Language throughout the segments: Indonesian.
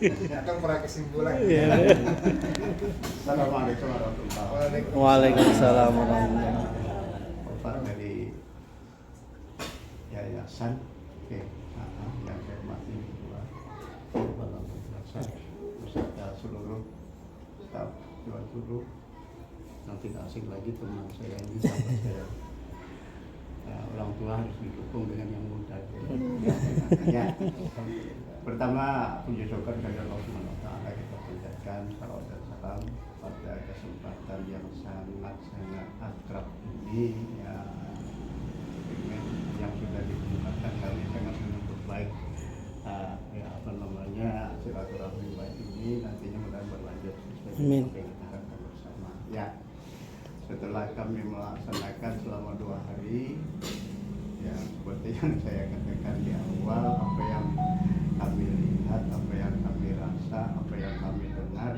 Akan pernah kesimpulan. Assalamualaikum warahmatullahi wabarakatuh. Waalaikumsalam warahmatullahi wabarakatuh. Bapak dari yayasan, oke, yang saya hormati Ketua Kepala Madrasah beserta seluruh staf Dewan Guru, yang tidak asing lagi teman saya ini, sahabat saya. Orang tua harus didukung dengan yang muda. Ya. Pertama, puji syukur kepada Allah Subhanahu wa Ta'ala, kita panjatkan salawat dan salam pada kesempatan yang sangat akrab ini, ya, yang sudah digunakan kami sangat menyambut baik, ya apa namanya, silaturahmi baik ini nantinya mudah berlanjut sesuai dengan apa yang kita harapkan bersama. Ya, setelah kami melaksanakan selama 2 hari, ya seperti yang saya katakan di awal, apa yang kami lihat, apa yang kami rasa, apa yang kami dengar,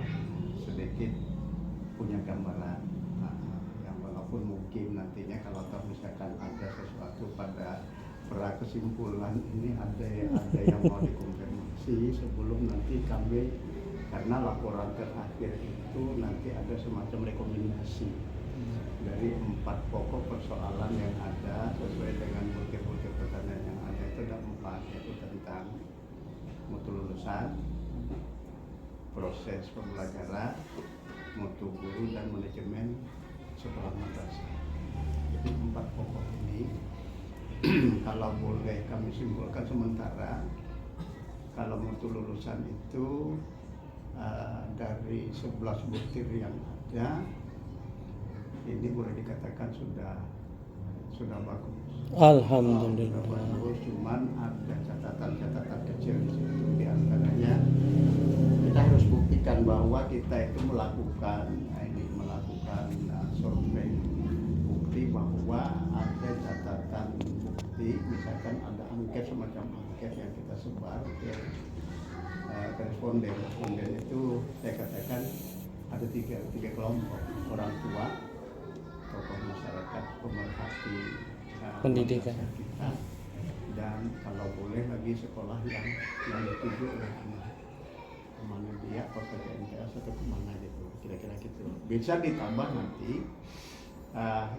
sedikit punya gambaran. Yang walaupun mungkin nantinya kalau misalkan ada sesuatu pada kesimpulan ini ada yang mau dikonfirmasi sebelum nanti kami, karena laporan terakhir itu nanti ada semacam rekomendasi dari 4 pokok persoalan yang ada sesuai dengan butir-butir pertanyaan yang ada. Itu ada 4, yaitu tentang mutu lulusan, proses pembelajaran, mutu guru, dan manajemen sekolah madrasah. Jadi 4 pokok ini kalau boleh kami simpulkan sementara, kalau mutu lulusan itu dari 11 butir yang ada, ini boleh dikatakan sudah bagus. Alhamdulillah. Sudah bagus, cuman ada catatan-catatan kecil di situ. Di antaranya kita harus buktikan bahwa kita itu melakukan survei bukti bahwa ada catatan bukti, misalkan ada angket, semacam angket yang kita sebar ke responden itu, saya katakan ada tiga kelompok: orang tua, tokoh masyarakat, pemerhati Pendidikan kita, dan kalau boleh lagi sekolah yang dituju oleh kemana dia, apakah ke MTS atau kemana gitu, kira-kira gitu. Bisa ditambah nanti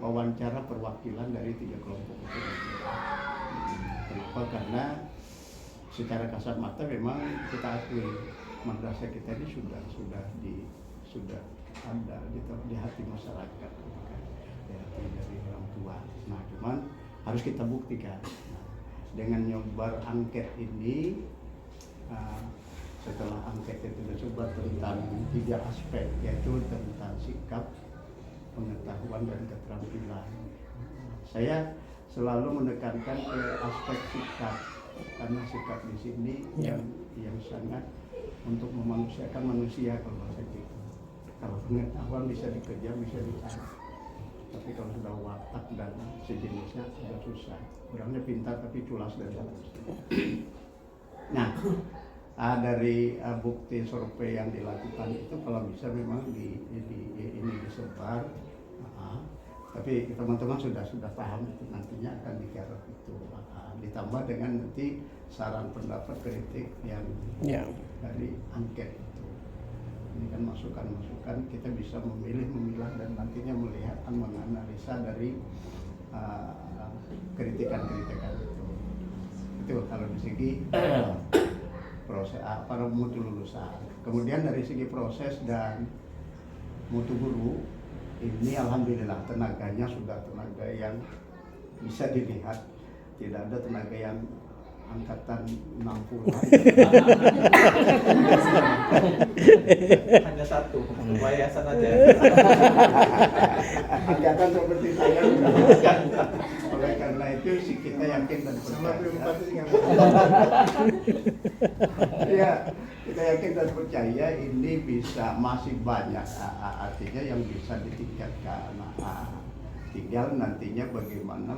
wawancara perwakilan dari 3 kelompok itu. Kenapa? Karena secara kasat mata memang kita akui madrasah kita ini sudah ada gitu di hati masyarakat, di hati dari orang tua. Nah, cuman harus kita buktikan. Nah, dengan nyobar angket ini, setelah angket itu disebut tentang 3 aspek, yaitu tentang sikap, pengetahuan, dan keterampilan. Saya selalu menekankan ke aspek sikap, karena sikap di sini yang sangat untuk memanusiakan manusia kalau bahasa gitu. Kalau pengetahuan bisa dikejar, bisa dicari, tapi kalau sudah watak dan sejenisnya sudah susah. Orangnya pintar tapi culas dan seterusnya. Nah, dari bukti survei yang dilakukan itu kalau bisa memang ini disebar, tapi teman-teman sudah paham itu nantinya akan digarap itu, ditambah dengan nanti saran pendapat kritik yang dari angket itu. Ini kan masukan-masukan, kita bisa memilah dan nantinya melihat, menganalisa dari kritikan-kritikan itu. Itu kalau di segi proses mutu lulusan. Kemudian dari segi proses dan mutu guru, ini alhamdulillah tenaganya sudah tenaga yang bisa dilihat, tidak ada tenaga yang angkatan 60 hanya 1 yayasan aja. angkatan seperti saya sudah. Oleh karena itu sih kita yakin dan percaya. Ya, kita yakin dan percaya ini bisa masih banyak, artinya yang bisa ditingkatkan. Tinggal nantinya bagaimana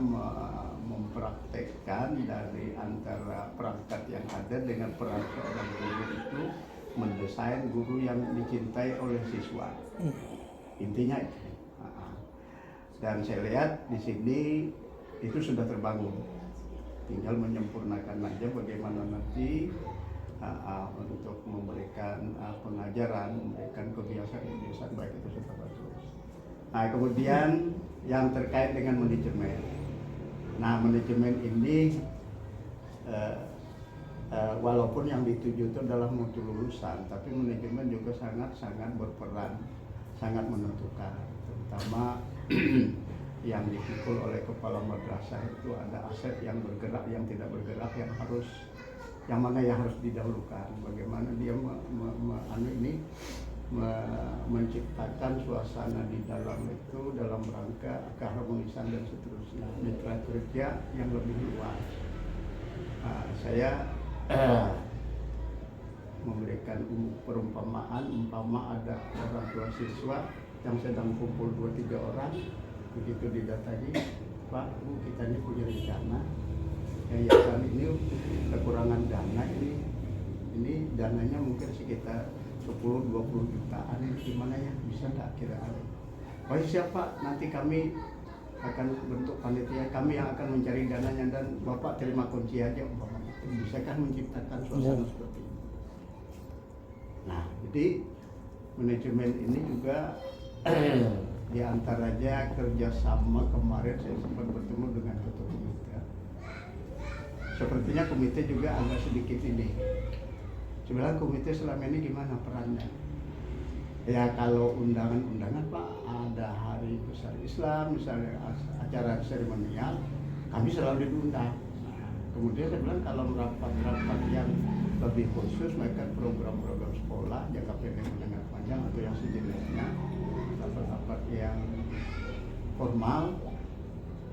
mempraktekkan dari antara perangkat yang ada dengan peran seorang guru itu, mendesain guru yang dicintai oleh siswa. Intinya itu. Dan saya lihat di sini itu sudah terbangun. Tinggal menyempurnakan aja bagaimana nanti untuk memberikan pengajaran, memberikan kebiasaan-kebiasaan baik itu secara terus. Nah, kemudian yang terkait dengan manajemen. Nah, manajemen ini walaupun yang dituju itu adalah mutu lulusan, tapi manajemen juga sangat berperan, sangat menentukan, terutama yang dipikul oleh kepala madrasah itu ada aset yang bergerak, yang tidak bergerak, yang mana yang harus didahulukan, bagaimana dia menciptakan suasana di dalam itu dalam rangka keharmonisan dan seterusnya, mitra kerja yang lebih luas. Saya memberikan perumpamaan, umpama ada orang tua siswa yang sedang kumpul 2-3 orang, begitu didatangi, Pak, Bu, kita ini punya rencana, yayasan ini kekurangan dana, ini dananya mungkin sekitar 10-20 jutaan, ini gimana ya, bisa nggak kira-kira? Oh siapa, nanti kami akan bentuk panitia, kami yang akan mencari dananya dan Bapak terima kunci aja, umpama itu bisakah menciptakan suasana seperti ini? Nah, jadi manajemen ini juga di antaranya kerjasama. Kemarin saya sempat bertemu dengan ketua komite. Sepertinya komite juga agak sedikit ini. Sebenarnya komite selama ini gimana perannya? Ya kalau undangan-undangan Pak, ada hari besar Islam, misalnya acara seremonial, kami selalu diundang. Nah, kemudian saya bilang kalau rapat-rapat yang lebih khusus, mereka program-program sekolah, jangka pendek menengah panjang atau yang sejenisnya, rapat-rapat yang formal,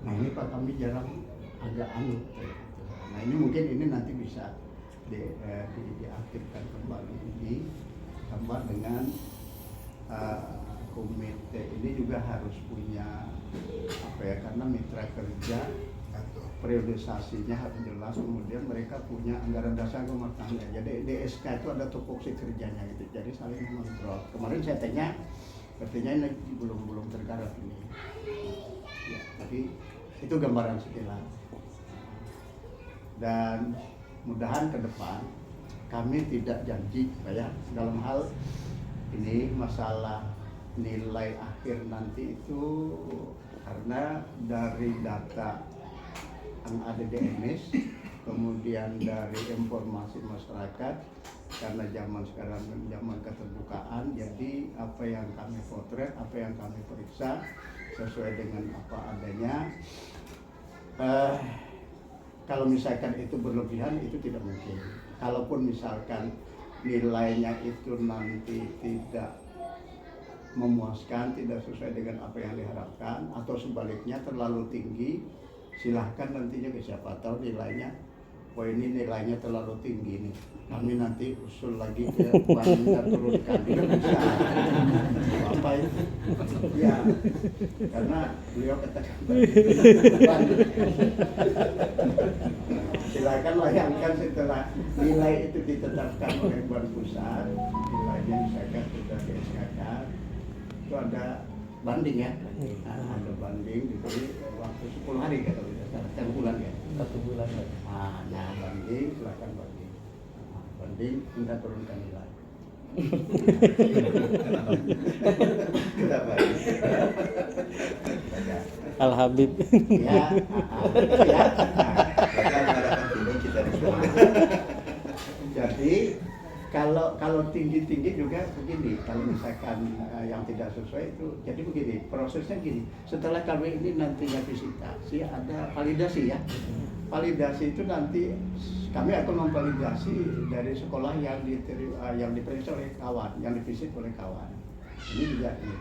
nah ini Pak kami jarang agak anut. Nah ini mungkin ini nanti bisa diaktifkan kembali ini, tambah dengan komite ini juga harus punya karena mitra kerja periodisasinya harus jelas, kemudian mereka punya anggaran dasar rumah tangga. Jadi DSK itu ada tupoksi kerjanya gitu, jadi saling mengontrol. Kemarin saya tanya, artinya ini belum tergarap ini. Ya, tapi itu gambaran sekilas. Dan mudahan ke depan kami tidak janji ya dalam hal ini masalah nilai akhir nanti itu, karena dari data yang ada di MS, kemudian dari informasi masyarakat, karena zaman sekarang zaman keterbukaan, jadi apa yang kami potret, apa yang kami periksa sesuai dengan apa adanya. Kalau misalkan itu berlebihan, itu tidak mungkin. Kalaupun misalkan nilainya itu nanti tidak memuaskan, tidak sesuai dengan apa yang diharapkan, atau sebaliknya terlalu tinggi, silahkan nantinya ke siapa tahu nilainya, wah ini nilainya terlalu tinggi nih, kami nanti usul lagi ke bank minta turunkan, itu bisa. Apa itu? Ya, karena beliau katakan silakan layangkan setelah nilai itu ditetapkan oleh Bank Pusat, nilainya misalkan sudah disesuaikan, itu ada banding ya, ada banding diberi waktu 10 hari kan, kalau tidak salah, 1 bulan ya. 1 bulan. Nah banding, silakan banding. Banding, minta turunkan nilai. Kenapa? Al Habib. Ya, jadi kalau tinggi juga begini, kalau misalkan yang tidak sesuai itu, jadi begini, prosesnya gini, setelah kami ini nantinya visitasi, ada validasi ya. Validasi itu nanti kami akan memvalidasi dari sekolah yang diperiksa oleh kawan, yang divisit oleh kawan. Ini juga ini.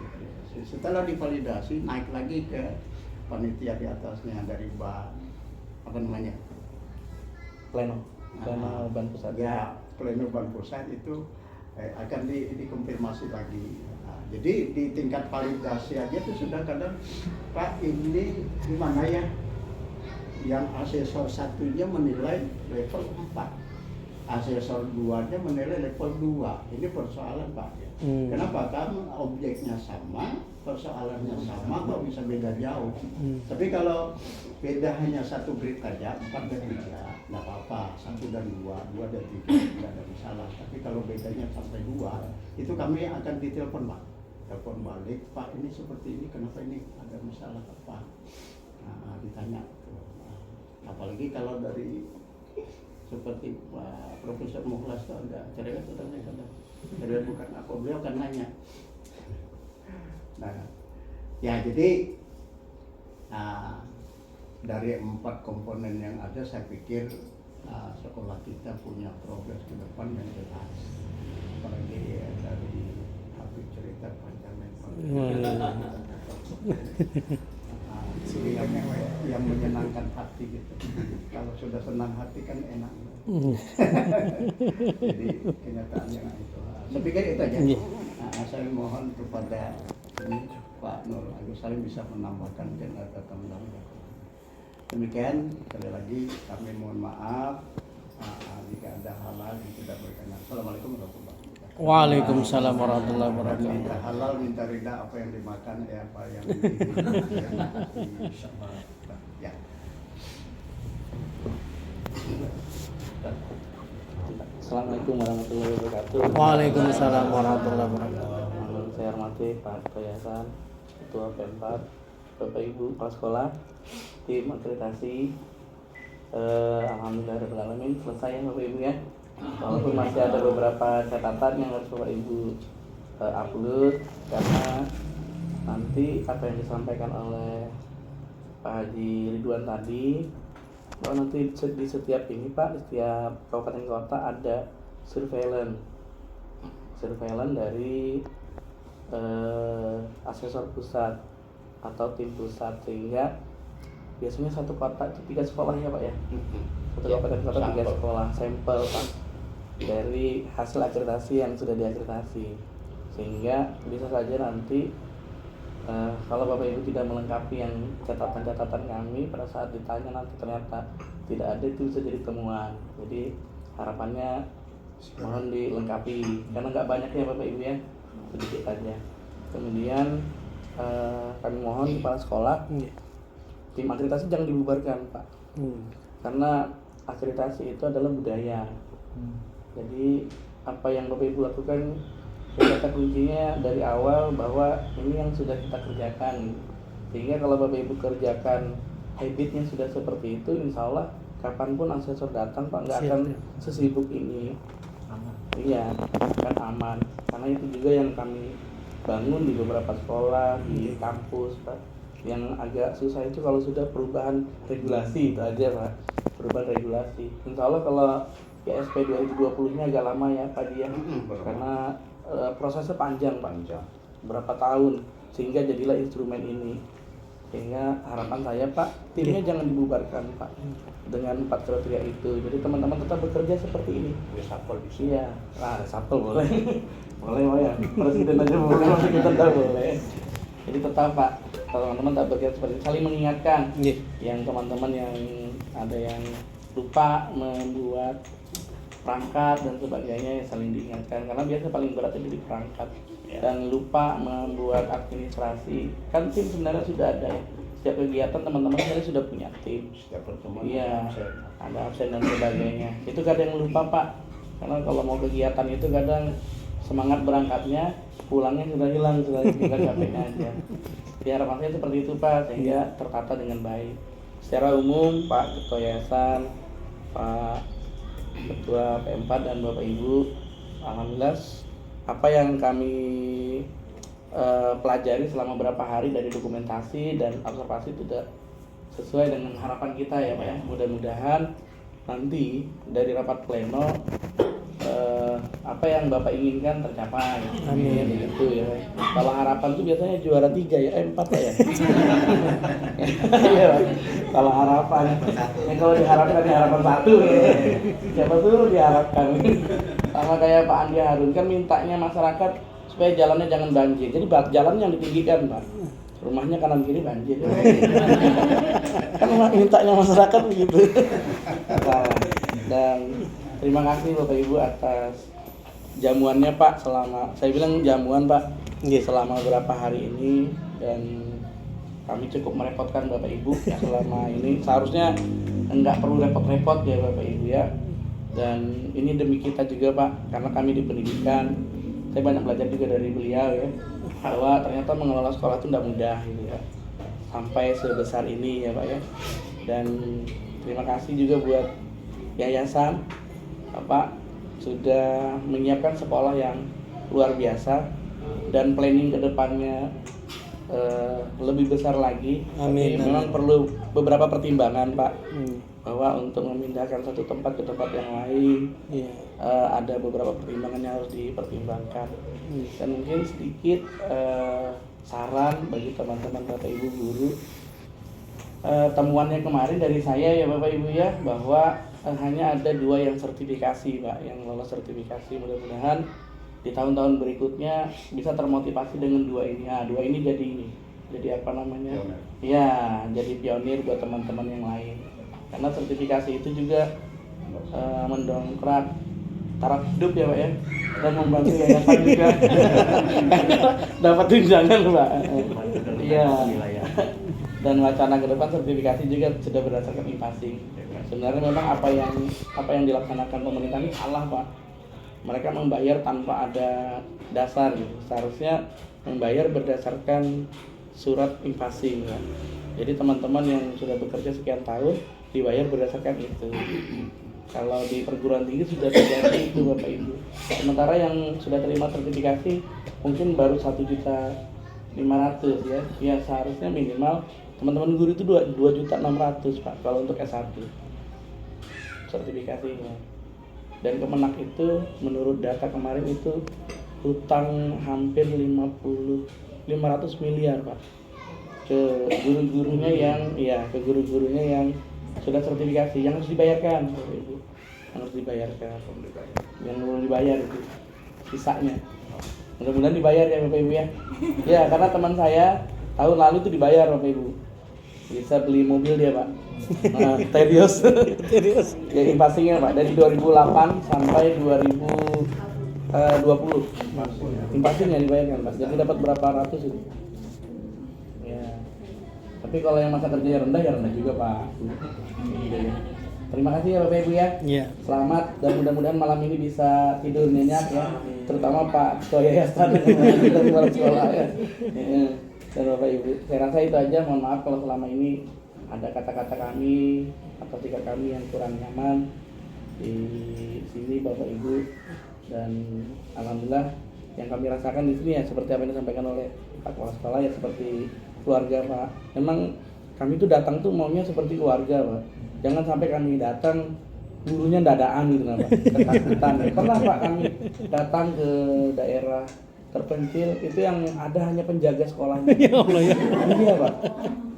Setelah divalidasi, naik lagi ke panitia di atasnya dari apa namanya? Pleno Ban Pusat. Ya, pleno Ban Pusat itu akan dikonfirmasi lagi. Nah, jadi di tingkat validasi aja itu sudah kadang, Pak ini gimana ya? Yang asesor satunya menilai level 4, asesor 2-nya menilai level 2. Ini persoalan Pak. Kenapa? Karena objeknya sama, persoalannya sama, kok bisa beda jauh. Tapi kalau beda hanya 1 grade aja, 4 dan 3, nggak apa-apa, 1 dan 2, 2 dan 3 tidak ada masalah. Tapi kalau bedanya sampai 2, itu kami akan ditelepon Pak, telepon balik, Pak ini seperti ini, kenapa ini ada masalah apa? Nah, ditanya. Apalagi kalau dari seperti Pak Profesor Mukhlas itu agak cerewet, cerewet bukan apa, beliau akan nanya. Nah, ya jadi dari 4 komponen yang ada, saya pikir sekolah kita punya progres ke depan yang jelas. Apalagi ya, dari Habib cerita panjang lebar. Yang menyenangkan hati gitu. Kalau sudah senang hati kan enak. Jadi kenyataannya itu. Saya pikir itu aja. Saya mohon kepada Pak Nur Agus Salim bisa menambahkan dan ada tambahan. Demikian, sekali lagi kami mohon maaf jika ada hal-hal yang tidak berkenan. Assalamualaikum warahmatullahi wabarakatuh. Waalaikumsalam warahmatullahi wabarakatuh. Minta halal, minta ridha, apa yang dimakan, apa yang ya. Assalamualaikum warahmatullahi wabarakatuh. Waalaikumsalam warahmatullahi wabarakatuh. Saya hormati Pak Ketua Yayasan, Ketua P4, Bapak Ibu Kepala Sekolah, tim akreditasi. Alhamdulillahirrahmanirrahim selesai ya Bapak Ibu ya. Walaupun masih ada beberapa catatan yang harus Bapak Ibu upload, karena nanti apa yang disampaikan oleh Pak Haji Ridwan tadi, bahwa nanti di setiap ini Pak, di setiap kabupaten kota ada surveillance dari asesor pusat atau tim pusat, sehingga biasanya satu kota itu 3 sekolah ya Pak ya, satu kabupaten kota 3 sekolah sampel Pak dari hasil akreditasi yang sudah diakreditasi, sehingga bisa saja nanti kalau Bapak Ibu tidak melengkapi yang catatan-catatan kami, pada saat ditanya nanti ternyata tidak ada, itu bisa jadi temuan. Jadi harapannya mohon dilengkapi, karena nggak banyak ya Bapak Ibu ya, sedikit aja. Kemudian kami mohon kepala sekolah, tim akreditasi jangan dibubarkan Pak, karena akreditasi itu adalah budaya. Jadi apa yang Bapak Ibu lakukan, kata kuncinya dari awal bahwa ini yang sudah kita kerjakan, sehingga kalau Bapak Ibu kerjakan habitnya sudah seperti itu, insya Allah kapanpun asesor datang Pak nggak akan sesibuk ini. Iya, kan aman. Karena itu juga yang kami bangun di beberapa sekolah, di kampus Pak. Yang agak susah itu kalau sudah perubahan regulasi, itu aja Pak, perubahan regulasi. Insya Allah kalau PSP 2020-nya agak lama ya Pak dia, karena prosesnya panjang berapa tahun, sehingga jadilah instrumen ini. Sehingga harapan saya Pak, timnya jangan dibubarkan Pak dengan 4 kriteria itu. Jadi teman-teman tetap bekerja seperti ini. Iya, reshuffle boleh. boleh ya, presiden aja boleh, wakil kita boleh. Jadi tetap Pak, teman-teman tetap bekerja seperti ini, saling mengingatkan. Yang teman-teman yang ada yang lupa membuat perangkat dan sebagainya, saling diingatkan, karena biasanya paling berat itu di perangkat dan lupa membuat administrasi. Kan tim sebenarnya sudah ada ya, setiap kegiatan teman-teman sebenarnya sudah punya tim, setiap pertemuan ada absen dan sebagainya. Itu kadang lupa Pak, karena kalau mau kegiatan itu kadang semangat berangkatnya, pulangnya sudah hilang, sudah tinggal capeknya aja. Jadi harapan saya seperti itu Pak, sehingga tertata dengan baik. Secara umum Pak Ketua Yayasan, Pak Ketua P4 dan Bapak Ibu, alhamdulillah apa yang kami pelajari selama beberapa hari dari dokumentasi dan observasi itu sudah sesuai dengan harapan kita ya Pak ya. Mudah-mudahan nanti dari rapat pleno apa yang Bapak inginkan tercapai. Amin. Begitu ya. Kalau harapan itu biasanya juara 3 ya, 4 Pak ya. Iya Pak. Kalau harapan, kalau diharapkan harapan 1 ya. Siapa suruh diharapkan. Sama kayak Pak Andi Harun kan mintanya masyarakat supaya jalannya jangan banjir. Jadi jalan yang ditinggikan Pak. Rumahnya kanan kiri banjir. Kan mintanya masyarakat begitu. Dan terima kasih Bapak Ibu atas jamuannya Pak, selama saya bilang jamuan Pak selama beberapa hari ini, dan kami cukup merepotkan Bapak Ibu ya selama ini. Seharusnya nggak perlu repot-repot ya Bapak Ibu ya. Dan ini demi kita juga Pak, karena kami di pendidikan, saya banyak belajar juga dari beliau ya, bahwa ternyata mengelola sekolah itu tidak mudah gitu ya, sampai sebesar ini ya Pak ya. Dan terima kasih juga buat yayasan Bapak sudah menyiapkan sekolah yang luar biasa dan planning ke depannya lebih besar lagi. Amin, Tapi memang amin. perlu beberapa pertimbangan Pak, Hmm. bahwa untuk memindahkan satu tempat ke tempat yang lain Iya. ada beberapa pertimbangan yang harus dipertimbangkan. Hmm. Dan mungkin sedikit saran bagi teman-teman Bapak Ibu guru, temuannya kemarin dari saya ya Bapak Ibu ya, bahwa hanya ada 2 yang sertifikasi Pak, yang lolos sertifikasi. Mudah-mudahan di tahun-tahun berikutnya bisa termotivasi dengan 2 ini. Nah, 2 ini jadi apa namanya? Pionir. Ya, jadi pionir buat teman-teman yang lain. Karena sertifikasi itu juga mendongkrak taraf hidup ya Pak ya, dan membantu yayasan juga dapat tunjangan Pak. Iya. Dan wacana ke depan sertifikasi juga sudah berdasarkan e-passing. Sebenarnya memang apa yang dilaksanakan pemerintah ini salah Pak. Mereka membayar tanpa ada dasar gitu. Seharusnya membayar berdasarkan surat e-passing ya. Jadi teman-teman yang sudah bekerja sekian tahun dibayar berdasarkan itu. Kalau di perguruan tinggi sudah terjadi itu Bapak Ibu. Sementara yang sudah terima sertifikasi mungkin baru 1.500.000 ya. Ya seharusnya minimal teman-teman guru itu 2.600.000 Pak kalau untuk S1 sertifikasinya. Dan Kemenak itu menurut data kemarin itu hutang hampir 500 miliar Pak ke guru-gurunya yang sudah sertifikasi, yang harus dibayarkan Bapak Ibu. Yang harus dibayarkan. Yang belum dibayar itu sisanya. Mudah-mudahan dibayar ya Bapak Ibu ya. Ya, karena teman saya tahun lalu itu dibayar Bapak Ibu. Bisa beli mobil dia Pak. Nah, Terios. Ya e-passingnya Pak dari 2008 sampai 2020. E-passingnya dibayarkan Pak. Jadi dapat berapa ratus itu. Ya. Tapi kalau yang masa kerjanya rendah ya rendah juga Pak. Gitu ya. Terima kasih ya Bapak Ibu ya. Iya. Selamat dan mudah-mudahan malam ini bisa tidur nyenyak ya. Terutama Pak Ketua Yayasan dan kepala sekolah ya. Dan Bapak Ibu, saya rasa itu aja. Mohon maaf kalau selama ini ada kata-kata kami atau sikap kami yang kurang nyaman di sini Bapak Ibu. Dan alhamdulillah yang kami rasakan di sini ya seperti apa yang disampaikan oleh Pak Kepala Sekolah ya, seperti keluarga Pak. Memang kami tuh datang tuh maunya seperti keluarga Pak. Jangan sampai kami datang gurunya dadaan gitu Pak, ketakutan. Pernah Pak kami datang ke daerah terpencil itu yang ada hanya penjaga sekolahnya. Ya Allah ya. Iya Pak.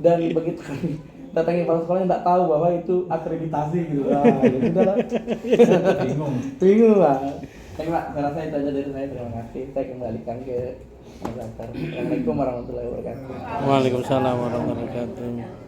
Dan begitu kami datangi kepala sekolah yang nggak tahu bahwa itu akreditasi gitu. Nah, ya sudah lah. Bingung Pak. Baik Pak, saya rasa itu aja dari saya. Terima kasih. Saya kembalikan ke Mas Zatar. Assalamualaikum warahmatullahi wabarakatuh. Waalaikumsalam warahmatullahi wabarakatuh.